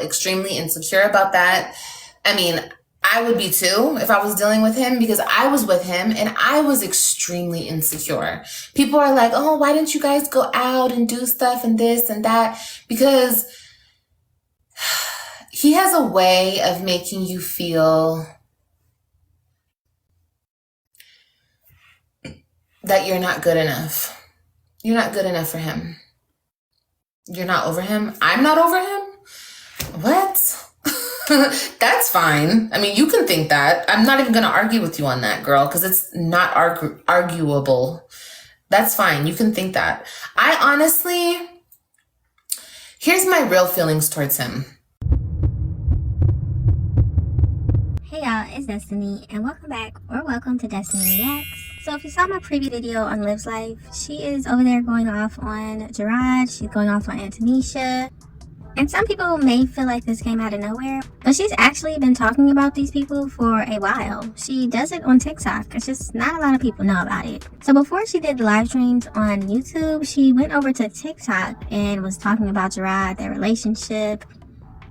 extremely insecure about that. I mean, I would be too if I was dealing with him, because I was with him and I was extremely insecure. People are like, oh, why didn't you guys go out and do stuff and this and that? Because he has a way of making you feel that you're not good enough. You're not good enough for him. You're not over him. I'm not over him? What? That's fine. I mean, you can think that. I'm not even going to argue with you on that, girl, because it's not arguable. That's fine. You can think that. I honestly, here's my real feelings towards him. Hey y'all, it's Destiny, and welcome back, or welcome to DestinyReacts. So if you saw my previous video on Liv's life, she is over there going off on Jerrod, she's going off on Antonisha. And some people may feel like this came out of nowhere, but she's actually been talking about these people for a while. She does it on TikTok. It's just not a lot of people know about it. So before she did the live streams on YouTube, she went over to TikTok and was talking about Jerrod, their relationship,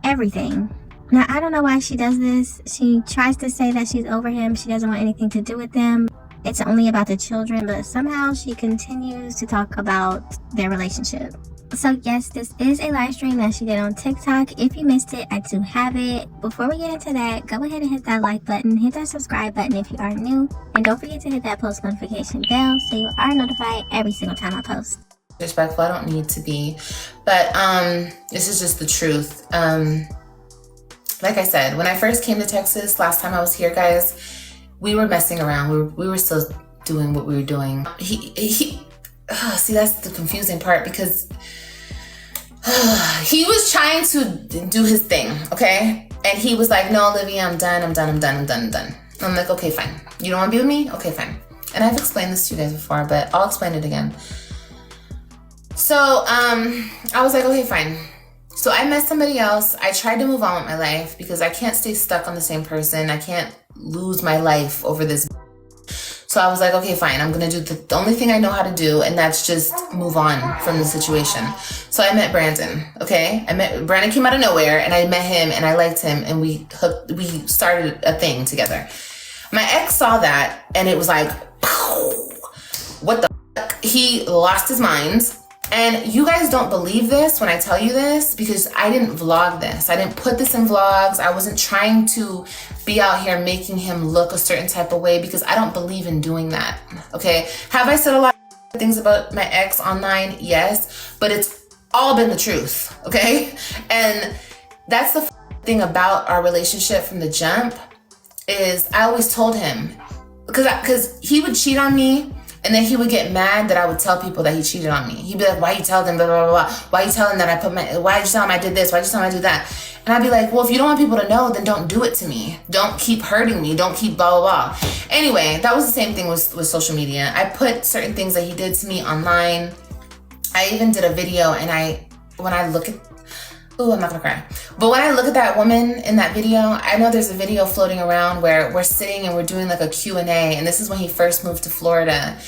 everything. Now, I don't know why she does this. She tries to say that she's over him. She doesn't want anything to do with them. It's only about the children, but somehow she continues to talk about their relationship. So yes, this is a live stream that she did on TikTok. If you missed it, I do have it. Before we get into that, go ahead and hit that like button, hit that subscribe button if you are new, and don't forget to hit that post notification bell so you are notified every single time I post. Disrespectful, I don't need to be, but this is just the truth. Like I said, when I first came to Texas, last time I was here, guys, we were messing around. We were still doing what we were doing. See, that's the confusing part, because he was trying to do his thing, okay? And he was like, no, Olivia, I'm done. I'm like, okay, fine. You don't want to be with me? Okay, fine. And I've explained this to you guys before, but I'll explain it again. So I was like, okay, fine. So I met somebody else. I tried to move on with my life because I can't stay stuck on the same person. I can't lose my life over this. So I was like, okay, fine. I'm going to do the only thing I know how to do, and that's just move on from the situation. So I met Brandon, okay? Brandon came out of nowhere, and I met him, and I liked him, and we started a thing together. My ex saw that, and it was like, what the fuck? He lost his mind. And you guys don't believe this when I tell you this, because I didn't vlog this. I didn't put this in vlogs. I wasn't trying to be out here making him look a certain type of way, because I don't believe in doing that, okay? Have I said a lot of things about my ex online? Yes, but it's all been the truth, okay? And that's the thing about our relationship from the jump, is I always told him, because he would cheat on me, and then he would get mad that I would tell people that he cheated on me. He'd be like, why you tell them blah, blah, blah, blah. Why you tell them that why did you tell them I did this? Why did you tell them I did that? And I'd be like, well, if you don't want people to know, then don't do it to me. Don't keep hurting me. Don't keep blah, blah, blah. Anyway, that was the same thing with social media. I put certain things that he did to me online. I even did a video, and when I look at, ooh, I'm not gonna cry. But when I look at that woman in that video, I know there's a video floating around where we're sitting and we're doing like a Q&A, and this is when he first moved to Florida.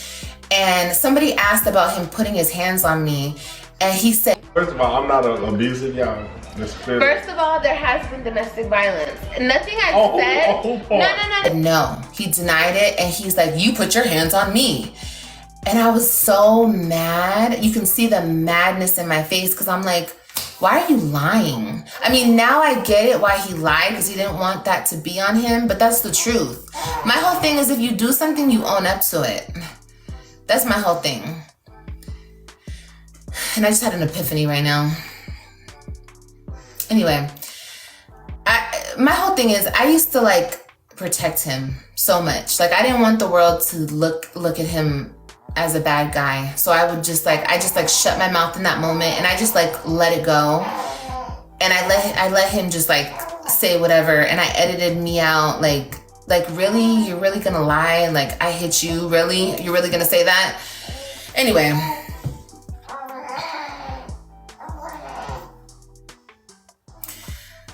And somebody asked about him putting his hands on me, and he said, first of all, I'm not abusive, y'all. First of all, there has been domestic violence. Nothing I've said. No, he denied it, and he's like, you put your hands on me. And I was so mad. You can see the madness in my face, because I'm like, why are you lying? I mean, now I get it why he lied, because he didn't want that to be on him, but that's the truth. My whole thing is, if you do something, you own up to it. That's my whole thing. And I just had an epiphany right now. Anyway, my whole thing is, I used to like protect him so much. Like, I didn't want the world to look at him as a bad guy. So I would just like, shut my mouth in that moment, and I just like let it go. And I let him just like say whatever, and I edited me out like really? You're really gonna lie? Like, I hit you? Really? You're really gonna say that? Anyway.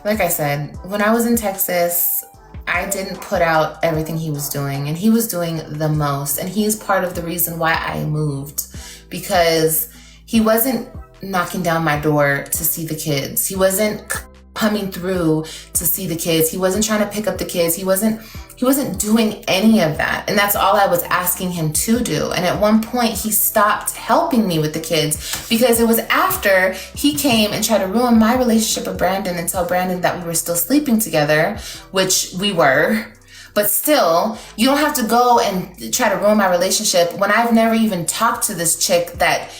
Like I said, when I was in Texas, I didn't put out everything he was doing, and he was doing the most. And he's part of the reason why I moved, because he wasn't knocking down my door to see the kids. He wasn't coming through to see the kids. He wasn't trying to pick up the kids. He wasn't doing any of that. And that's all I was asking him to do. And at one point he stopped helping me with the kids because it was after he came and tried to ruin my relationship with Brandon and tell Brandon that we were still sleeping together, which we were. But still, you don't have to go and try to ruin my relationship when I've never even talked to this chick that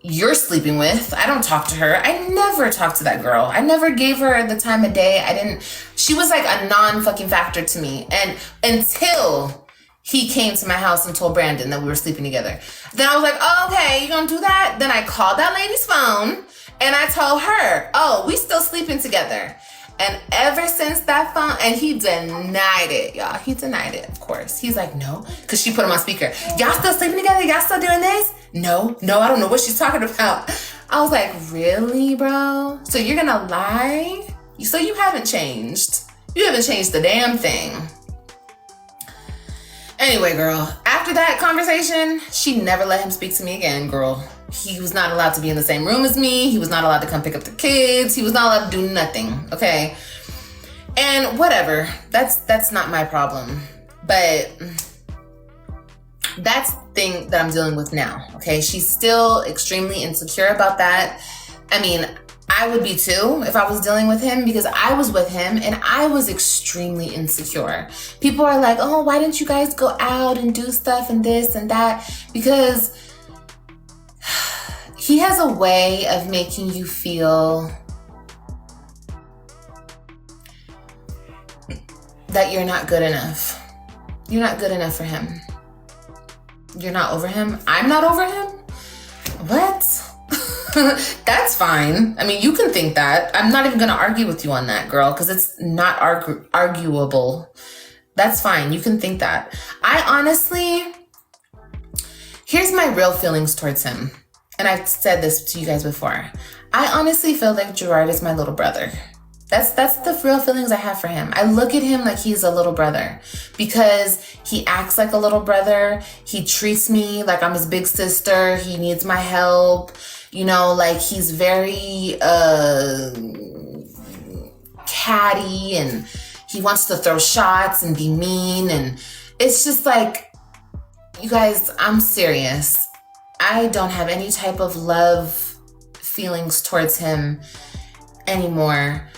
you're sleeping with. I don't talk to her. I never talked to that girl. I never gave her the time of day. She was like a non-fucking factor to me. And until he came to my house and told Brandon that we were sleeping together. Then I was like, oh, okay, you gonna do that? Then I called that lady's phone and I told her, oh, we still sleeping together. And ever since that phone, and he denied it, y'all. He denied it, of course. He's like, no, because she put him on speaker. Y'all still sleeping together? Y'all still doing this? No, I don't know what she's talking about. I was like, really, bro? So you're gonna lie? So you haven't changed. You haven't changed the damn thing. Anyway, girl, after that conversation, she never let him speak to me again, girl. He was not allowed to be in the same room as me. He was not allowed to come pick up the kids. He was not allowed to do nothing, okay? And whatever, that's not my problem. But that's the thing that I'm dealing with now, okay? She's still extremely insecure about that. I mean, I would be too if I was dealing with him because I was with him and I was extremely insecure. People are like, oh, why didn't you guys go out and do stuff and this and that? Because he has a way of making you feel that you're not good enough. You're not good enough for him. You're not over him. I'm not over him? What? That's fine. I mean, you can think that. I'm not even going to argue with you on that, girl, because it's not arguable. That's fine. You can think that. I honestly, here's my real feelings towards him. And I've said this to you guys before. I honestly feel like Jerrod is my little brother. That's the real feelings I have for him. I look at him like he's a little brother because he acts like a little brother. He treats me like I'm his big sister. He needs my help. You know, like he's very catty and he wants to throw shots and be mean. And it's just like, you guys, I'm serious. I don't have any type of love feelings towards him anymore.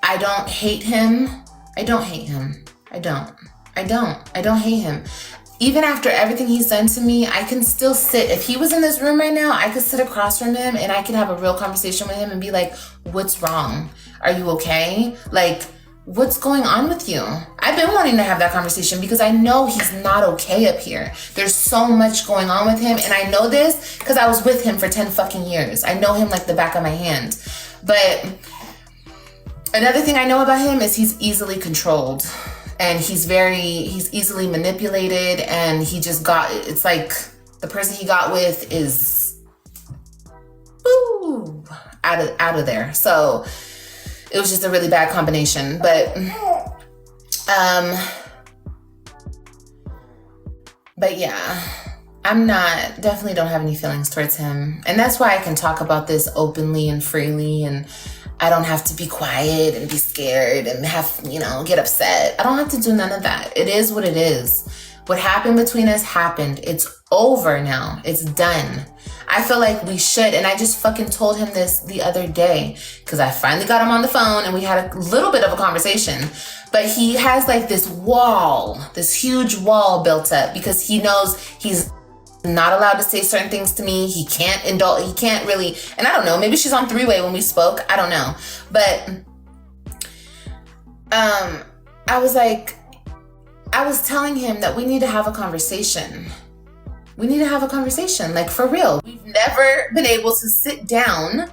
I don't hate him. I don't hate him. I don't hate him. Even after everything he's done to me, I can still sit. If he was in this room right now, I could sit across from him and I could have a real conversation with him and be like, what's wrong? Are you okay? Like, what's going on with you? I've been wanting to have that conversation because I know he's not okay up here. There's so much going on with him. And I know this because I was with him for 10 fucking years. I know him like the back of my hand. But another thing I know about him is he's easily controlled. And he's easily manipulated. And he just it's like the person he got with is out of there. So it was just a really bad combination. But yeah, definitely don't have any feelings towards him. And that's why I can talk about this openly and freely, and I don't have to be quiet and be scared and get upset. I don't have to do none of that. It is what it is. What happened between us happened. It's over now. It's done. I feel like we should, and I just fucking told him this the other day because I finally got him on the phone and we had a little bit of a conversation. But he has like this huge wall built up because he knows he's not allowed to say certain things to me. He can't really, and I don't know, maybe she's on three-way when we spoke. I don't know. But I was telling him that we need to have a conversation. We need to have a conversation, like for real. We've never been able to sit down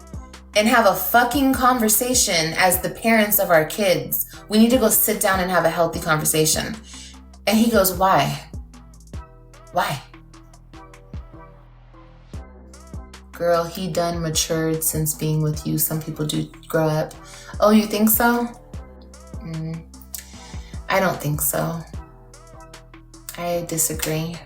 and have a fucking conversation as the parents of our kids. We need to go sit down and have a healthy conversation. And he goes, why? Why? Girl, he done matured since being with you. Some people do grow up. Oh, you think so? I don't think so. I disagree.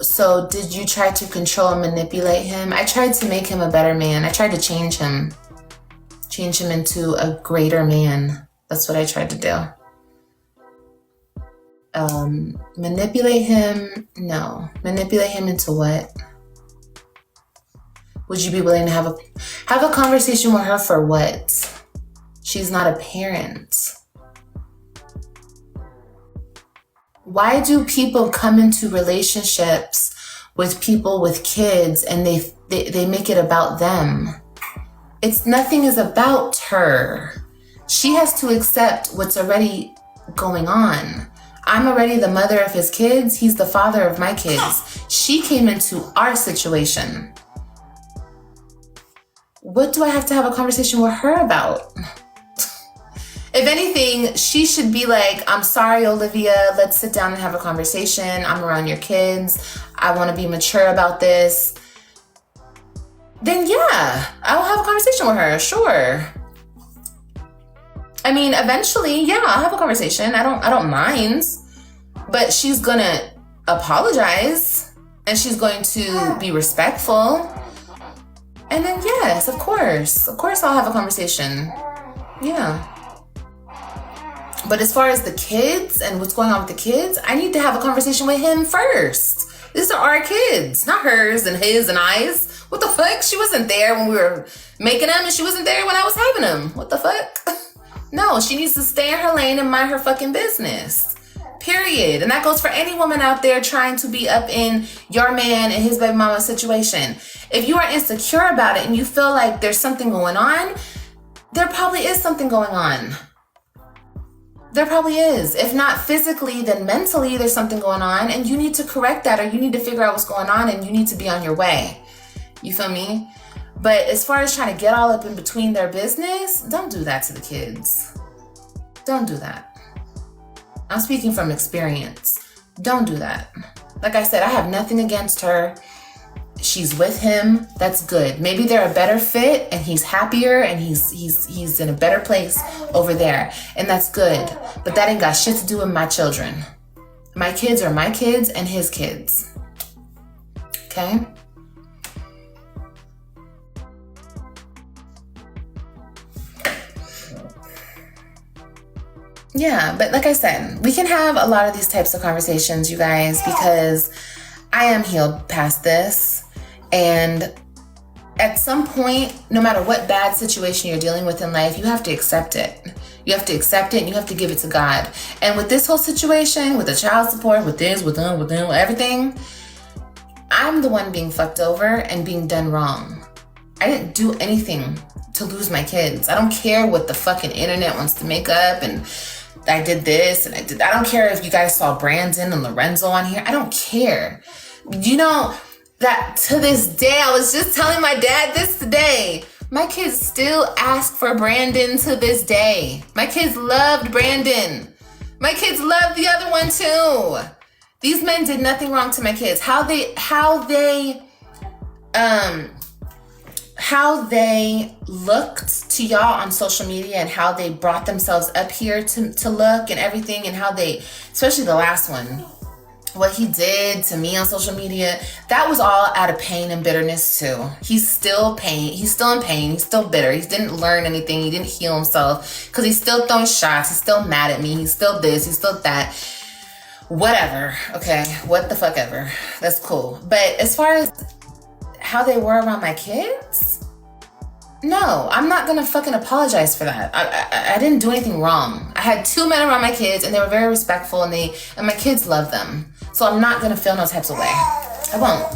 So did you try to control and manipulate him? I tried to make him a better man. I tried to change him into a greater man. That's what I tried to do. Manipulate him? No. Manipulate him into what? Would you be willing to have a conversation with her for what? She's not a parent. Why do people come into relationships with people with kids and they make it about them? Nothing is about her. She has to accept what's already going on. I'm already the mother of his kids. He's the father of my kids. She came into our situation. What do I have to have a conversation with her about? If anything, she should be like, I'm sorry, Olivia, let's sit down and have a conversation. I'm around your kids. I want to be mature about this. Then yeah, I will have a conversation with her, sure. I mean, eventually, yeah, I'll have a conversation. I don't mind. But she's gonna apologize and she's going to be respectful. And then yes, of course I'll have a conversation. Yeah. But as far as the kids and what's going on with the kids, I need to have a conversation with him first. These are our kids, not hers and his and I's. What the fuck? She wasn't there when we were making them and she wasn't there when I was having them. What the fuck? No, she needs to stay in her lane and mind her fucking business. Period. And that goes for any woman out there trying to be up in your man and his baby mama situation. If you are insecure about it and you feel like there's something going on, there probably is something going on. There probably is. If not physically, then mentally there's something going on and you need to correct that, or you need to figure out what's going on and you need to be on your way. You feel me? But as far as trying to get all up in between their business, don't do that to the kids. Don't do that. I'm speaking from experience. Don't do that. Like I said, I have nothing against her. She's with him. That's good. Maybe they're a better fit and he's happier and he's in a better place over there. And that's good. But that ain't got shit to do with my children. My kids are my kids and his kids. Okay? Yeah, but like I said, we can have a lot of these types of conversations, you guys, because I am healed past this. And at some point, no matter what bad situation you're dealing with in life, you have to accept it. You have to accept it and you have to give it to God. And with this whole situation, with the child support, with this, with them, with everything, I'm the one being fucked over and being done wrong. I didn't do anything to lose my kids. I don't care what the fucking internet wants to make up and I did this and I don't care if you guys saw Brandon and Lorenzo on here. I don't care. You know that to this day, I was just telling my dad this today. My kids still ask for Brandon to this day. My kids loved Brandon. My kids loved the other one too. These men did nothing wrong to my kids. How they looked to y'all on social media and how they brought themselves up here to look and everything, and how they, especially the last one, what he did to me on social media, that was all out of pain and bitterness too. He's still in pain. He's still bitter. He didn't learn anything. He didn't heal himself because he's still throwing shots. He's still mad at me. He's still this. He's still that. Whatever. Okay. What the fuck ever. That's cool. But as far as how they were around my kids, no, I'm not gonna fucking apologize for that. I didn't do anything wrong. I had two men around my kids and they were very respectful and my kids love them. So I'm not gonna feel no types of way. I won't.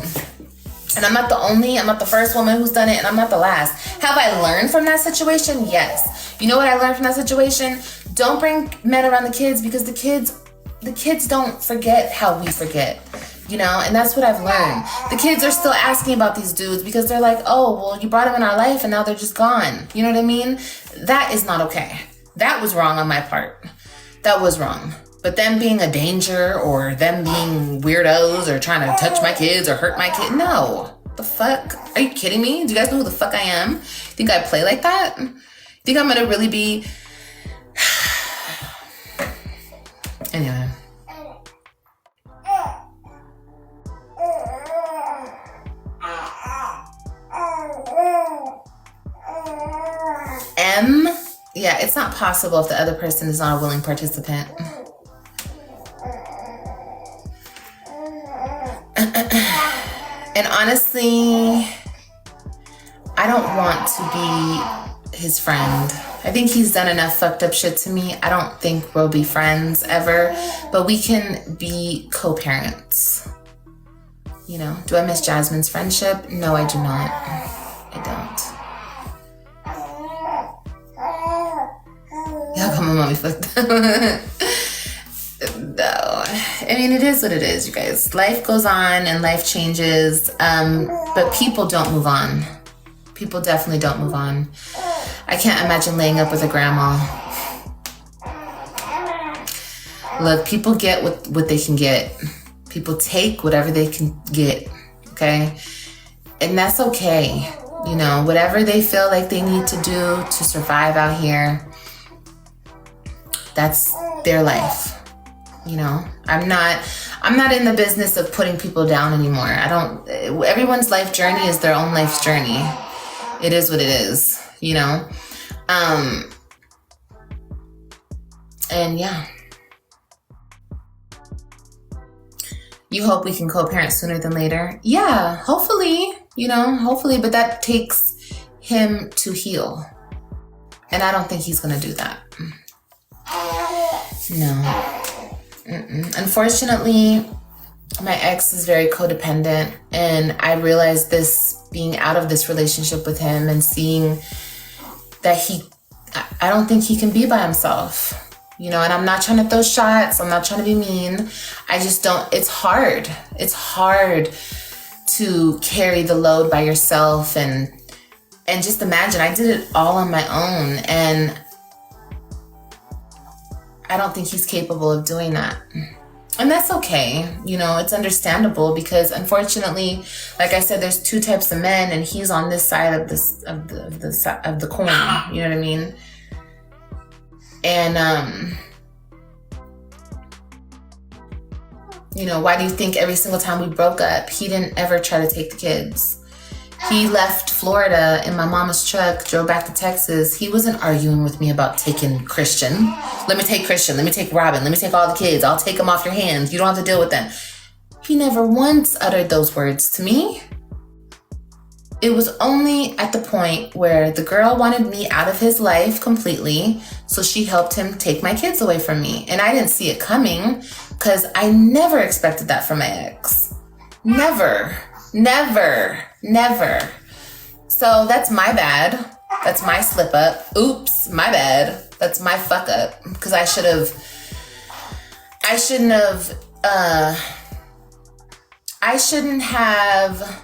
And I'm not the first woman who's done it, and I'm not the last. Have I learned from that situation? Yes. You know what I learned from that situation? Don't bring men around the kids, because the kids don't forget how we forget. You know, and that's what I've learned. The kids are still asking about these dudes because they're like, oh, well, you brought them in our life and now they're just gone. You know what I mean? That is not okay. That was wrong on my part. That was wrong. But them being a danger or them being weirdos or trying to touch my kids or hurt my kid, no. The fuck? Are you kidding me? Do you guys know who the fuck I am? Think I play like that? Think I'm gonna really be... Anyway. them, yeah, it's not possible if the other person is not a willing participant. And honestly, I don't want to be his friend. I think he's done enough fucked up shit to me. I don't think we'll be friends ever, but we can be co-parents. You know, do I miss Jasmine's friendship? No, I do not. I don't. Yeah, come on, mommy, fucked up. No, I mean, it is what it is, you guys. Life goes on and life changes, but people don't move on. People definitely don't move on. I can't imagine laying up with a grandma. Look, people get what they can get. People take whatever they can get, okay? And that's okay. You know, whatever they feel like they need to do to survive out here, that's their life. You know, I'm not in the business of putting people down anymore. Everyone's life journey is their own life's journey. It is what it is, you know? And yeah. You hope we can co-parent sooner than later? Yeah, hopefully, hopefully, but that takes him to heal. And I don't think he's gonna do that. No. Unfortunately, my ex is very codependent, and I realized this being out of this relationship with him and seeing that I don't think he can be by himself. And I'm not trying to throw shots. I'm not trying to be mean. I just don't, it's hard. It's hard to carry the load by yourself and just imagine, I did it all on my own, and I don't think he's capable of doing that. And that's okay. It's understandable because unfortunately, like I said, there's two types of men, and he's on this side of the coin. You know what I mean? And, why do you think every single time we broke up, he didn't ever try to take the kids? He left Florida in my mama's truck, drove back to Texas. He wasn't arguing with me about taking Christian. Let me take Christian. Let me take Robin. Let me take all the kids. I'll take them off your hands. You don't have to deal with them. He never once uttered those words to me. It was only at the point where the girl wanted me out of his life completely, so she helped him take my kids away from me. And I didn't see it coming because I never expected that from my ex. Never. So that's my bad. That's my slip up. Oops, my bad. That's my fuck up. Because I shouldn't have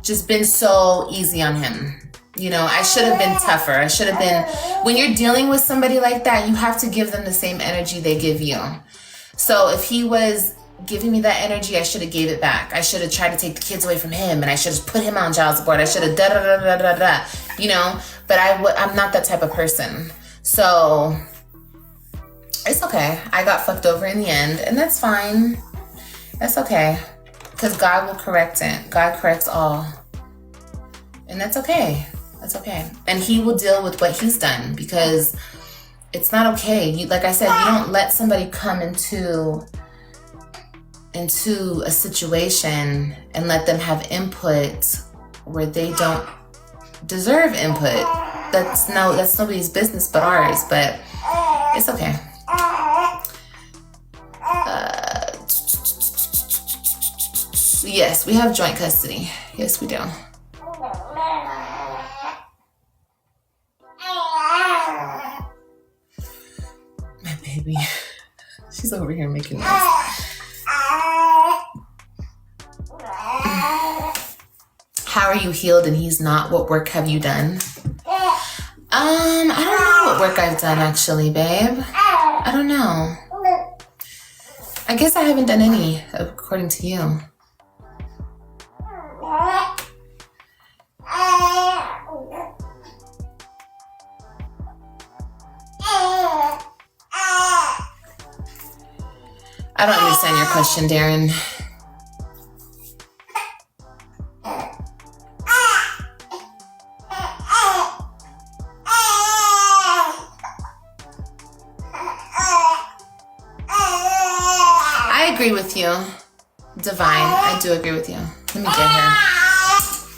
just been so easy on him. I should have been tougher. I should have been, when you're dealing with somebody like that, you have to give them the same energy they give you. So if he was giving me that energy, I should have gave it back. I should have tried to take the kids away from him, and I should have put him on child support. I should have but I'm not that type of person. So it's okay. I got fucked over in the end, and that's fine. That's okay. Because God will correct it. God corrects all. And that's okay. That's okay. And he will deal with what he's done, because it's not okay. Like I said, you don't let somebody come into a situation and let them have input where they don't deserve input. That's nobody's business but ours, but it's okay. Yes, we have joint custody. Yes, we do. My baby. She's over here making noise. How are you healed and he's not? What work have you done? I don't know what work I've done actually, babe. I don't know. I guess I haven't done any, according to you. I don't understand your question, Darren. agree with you. Divine, I do agree with you. Let me get her.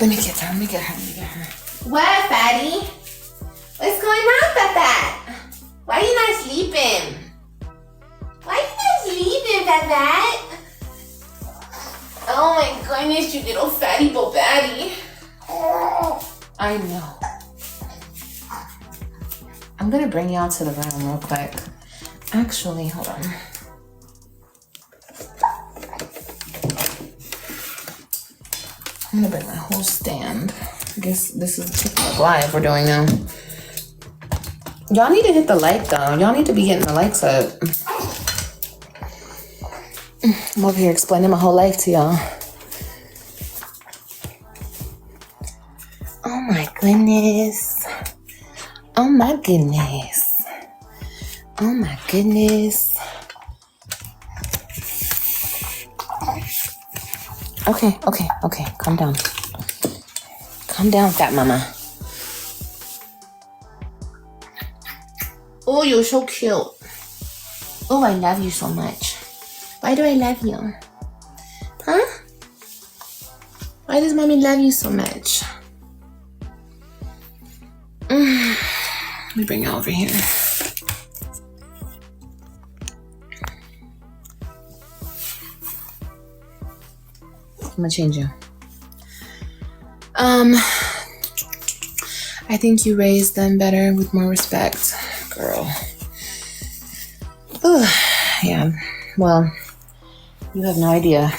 Let me get her. What, fatty? What's going on, Fat? Why are you not sleeping? Fat? Oh my goodness, you little fatty bobatty. I know. I'm gonna bring y'all to the room real quick. Actually, hold on. I'm gonna bring my whole stand. I guess this is TikTok live we're doing now. Y'all need to hit the like though. Y'all need to be hitting the likes up. I'm over here explaining my whole life to y'all. Oh my goodness. Oh my goodness. Oh my goodness. Okay. Calm down. Calm down, fat mama. Oh, you're so cute. Oh, I love you so much. Why do I love you? Huh? Why does mommy love you so much? Let me bring you over here. I'm gonna change you. I think you raised them better with more respect, girl. Ugh, yeah, well, you have no idea.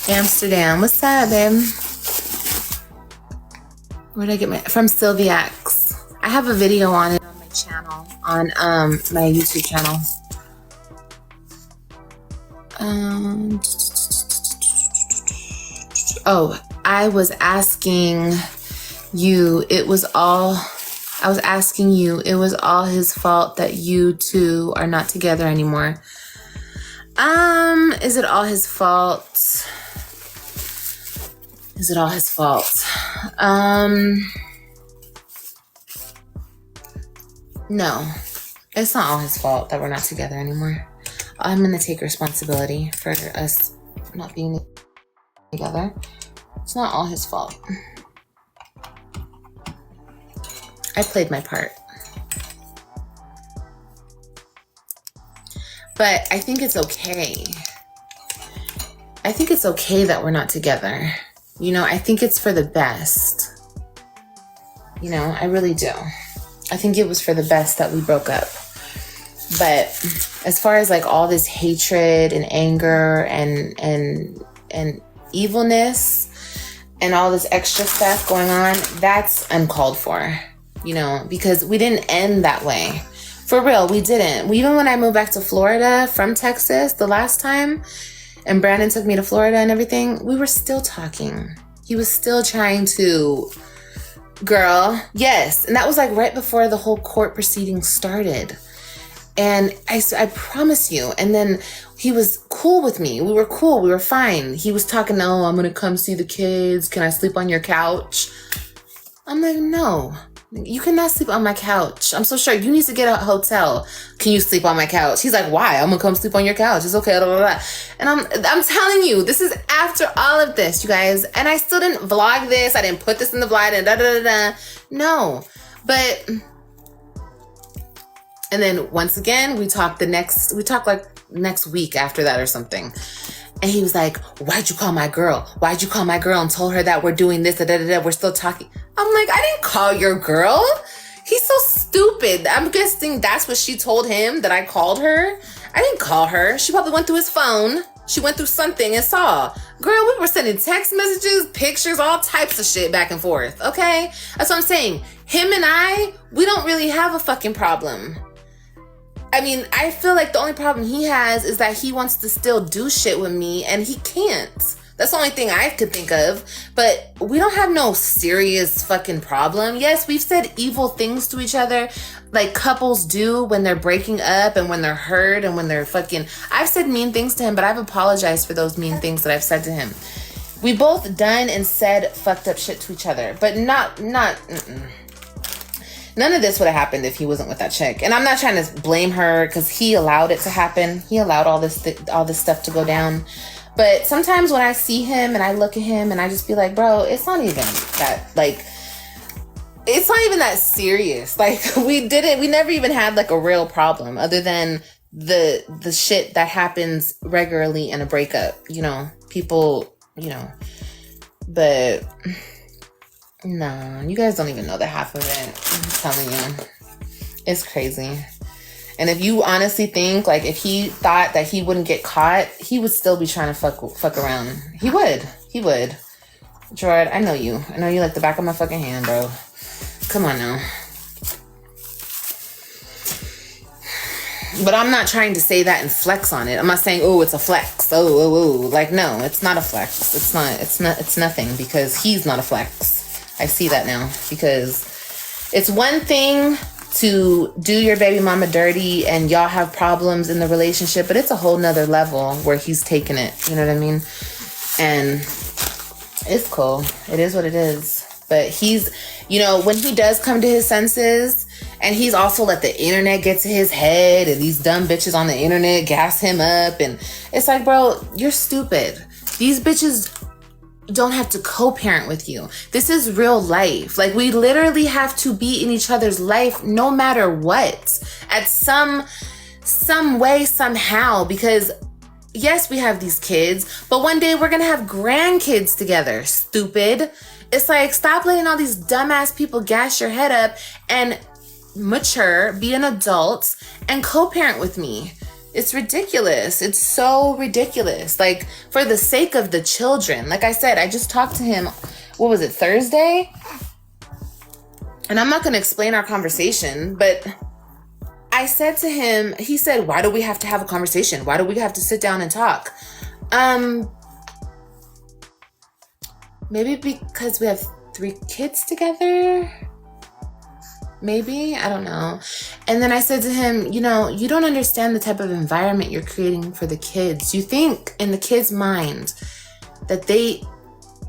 Amsterdam, what's up, babe? Where'd I get from Sylviax. I have a video on it on my channel, on my YouTube channel. Oh, I was asking you, it was all his fault that you two are not together anymore. Is it all his fault? No, it's not all his fault that we're not together anymore. I'm gonna take responsibility for us not being together. It's not all his fault. I played my part. But I think it's okay. I think it's okay that we're not together. You know, I think it's for the best. You know, I really do. I think it was for the best that we broke up. But as far as like all this hatred and anger and evilness and all this extra stuff going on, that's uncalled for, you know, because we didn't end that way. For real, we didn't. Even when I moved back to Florida from Texas the last time, and Brandon took me to Florida and everything, we were still talking. He was still trying to, girl, yes. And that was like right before the whole court proceeding started. And I promise you. And then he was cool with me. We were cool. We were fine. He was talking, oh, I'm going to come see the kids. Can I sleep on your couch? I'm like, no, you cannot sleep on my couch. I'm so sure you need to get a hotel. Can you sleep on my couch? He's like, why? I'm going to come sleep on your couch. It's okay. Blah, blah, blah. And I'm telling you, this is after all of this, you guys. And I still didn't vlog this. I didn't put this in the vlog and da-da-da-da. No, but... And then once again, we talked like next week after that or something. And he was like, why'd you call my girl? Why'd you call my girl and told her that we're doing this, we're still talking? I'm like, I didn't call your girl. He's so stupid. I'm guessing that's what she told him, that I called her. I didn't call her. She probably went through his phone. She went through something and saw. Girl, we were sending text messages, pictures, all types of shit back and forth, okay? That's what I'm saying. Him and I, we don't really have a fucking problem. I mean, I feel like the only problem he has is that he wants to still do shit with me and he can't. That's the only thing I could think of. But we don't have no serious fucking problem. Yes, we've said evil things to each other like couples do when they're breaking up and when they're hurt and when they're fucking... I've said mean things to him, but I've apologized for those mean things that I've said to him. We both done and said fucked up shit to each other, but not None of this would have happened if he wasn't with that chick. And I'm not trying to blame her because he allowed it to happen. He allowed all this stuff to go down. But sometimes when I see him and I look at him and I just be like, bro, it's not even that, like, it's not even that serious. Like, we never even had like a real problem other than the shit that happens regularly in a breakup, you know, people, you know, but no, you guys don't even know the half of it. I'm telling you, it's crazy. And if you honestly think, like, if he thought that he wouldn't get caught, he would still be trying to fuck around. He would. Jerrod, I know you like the back of my fucking hand, bro. Come on now. But I'm not trying to say that and flex on it. I'm not saying, oh, it's a flex. Oh. Like, no, it's not a flex. It's nothing because he's not a flex. I see that now because it's one thing to do your baby mama dirty and y'all have problems in the relationship, but it's a whole nother level where he's taking it. You know what I mean? And it's cool. It is what it is. But he's, you know, when he does come to his senses and he's also let the internet get to his head and these dumb bitches on the internet gas him up. And it's like, bro, you're stupid. These bitches don't have to co-parent with you. This is real life. Like, we literally have to be in each other's life no matter what, at some way, somehow, because yes, we have these kids, but one day we're gonna have grandkids together. Stupid. It's like, stop letting all these dumbass people gas your head up and mature, be an adult, and co-parent with me. It's ridiculous. It's so ridiculous. Like, for the sake of the children. Like I said, I just talked to him, what was it, Thursday? And I'm not going to explain our conversation, but I said to him, he said, why do we have to have a conversation? Why do we have to sit down and talk? Maybe because we have 3 kids together? Maybe, I don't know. And then I said to him, you know, you don't understand the type of environment you're creating for the kids. You think in the kids' mind that they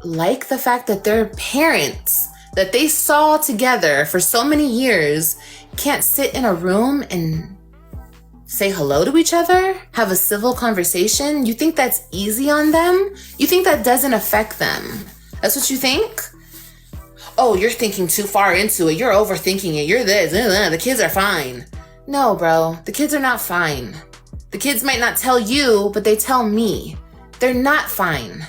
like the fact that their parents that they saw together for so many years can't sit in a room and say hello to each other, have a civil conversation. You think that's easy on them? You think that doesn't affect them? That's what you think? Oh, you're thinking too far into it. You're overthinking it. You're this. The kids are fine. No, bro. The kids are not fine. The kids might not tell you, but they tell me. They're not fine.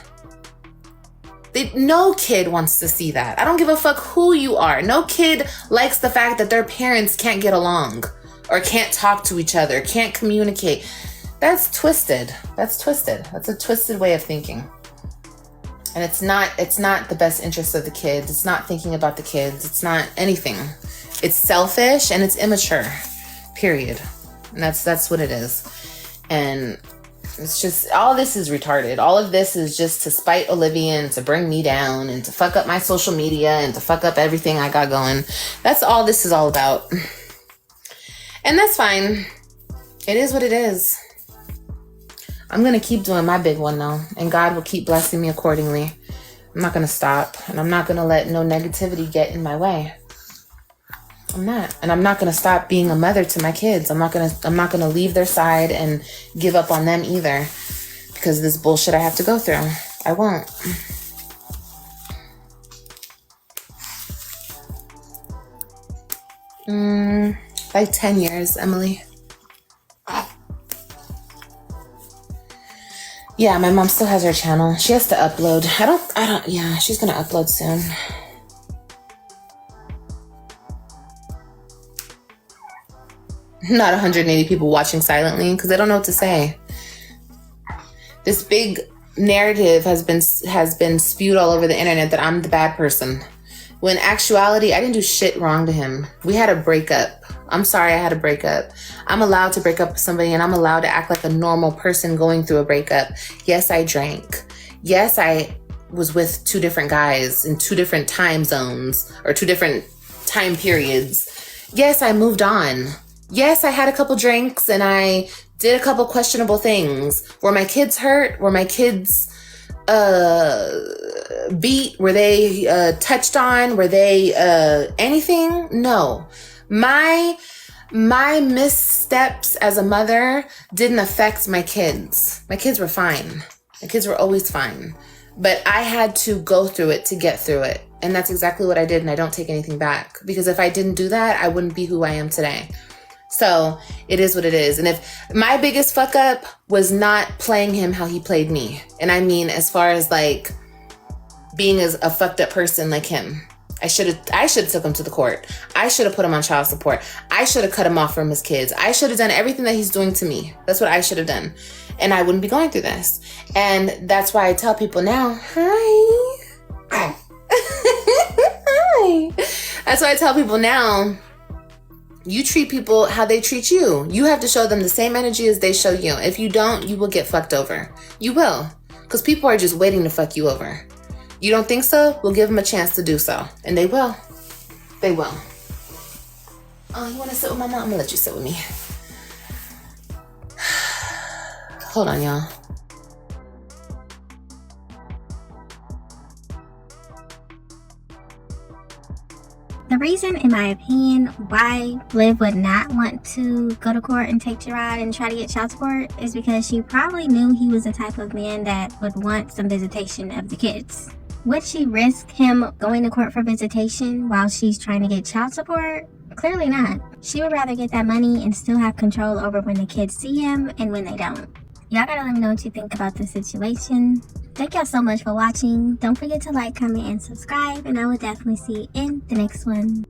No kid wants to see that. I don't give a fuck who you are. No kid likes the fact that their parents can't get along or can't talk to each other, can't communicate. That's twisted. That's a twisted way of thinking. And it's not the best interest of the kids. It's not thinking about the kids. It's not anything. It's selfish and it's immature, period. And that's what it is. And it's just, all this is retarded. All of this is just to spite Olivia and to bring me down and to fuck up my social media and to fuck up everything I got going. That's all this is all about. And that's fine. It is what it is. I'm going to keep doing my big one though, and God will keep blessing me accordingly. I'm not going to stop, and I'm not going to let no negativity get in my way. I'm not. And I'm not going to stop being a mother to my kids. I'm not going to leave their side and give up on them either because of this bullshit I have to go through. I won't. Like 10 years, Emily. Yeah, my mom still has her channel. She has to upload. Yeah, she's gonna upload soon. Not 180 people watching silently because they don't know what to say. This big narrative has been spewed all over the internet that I'm the bad person. When in actuality, I didn't do shit wrong to him. We had a breakup. I'm sorry I had a breakup. I'm allowed to break up with somebody and I'm allowed to act like a normal person going through a breakup. Yes, I drank. Yes, I was with 2 different guys in 2 different time zones or 2 different time periods. Yes, I moved on. Yes, I had a couple drinks and I did a couple questionable things. Were my kids hurt? Were my kids beat? Were they touched on? Were they anything? No. My missteps as a mother didn't affect my kids. My kids were fine. My kids were always fine. But I had to go through it to get through it. And that's exactly what I did, and I don't take anything back. Because if I didn't do that, I wouldn't be who I am today. So it is what it is. And if my biggest fuck up was not playing him how he played me. And I mean, as far as like being as a fucked up person like him. I should have took him to the court. I should have put him on child support. I should have cut him off from his kids. I should have done everything that he's doing to me. That's what I should have done. And I wouldn't be going through this. And that's why I tell people now, hi. Hi. That's why I tell people now, you treat people how they treat you. You have to show them the same energy as they show you. If you don't, you will get fucked over. You will. Because people are just waiting to fuck you over. You don't think so? We'll give them a chance to do so. And they will. They will. Oh, you want to sit with mama? I'm going to let you sit with me. Hold on, y'all. The reason, in my opinion, why Liv would not want to go to court and take Jerrod and try to get child support is because she probably knew he was the type of man that would want some visitation of the kids. Would she risk him going to court for visitation while she's trying to get child support? Clearly not. She would rather get that money and still have control over when the kids see him and when they don't. Y'all gotta let me know what you think about the situation. Thank y'all so much for watching. Don't forget to like, comment, and subscribe, and I will definitely see you in the next one.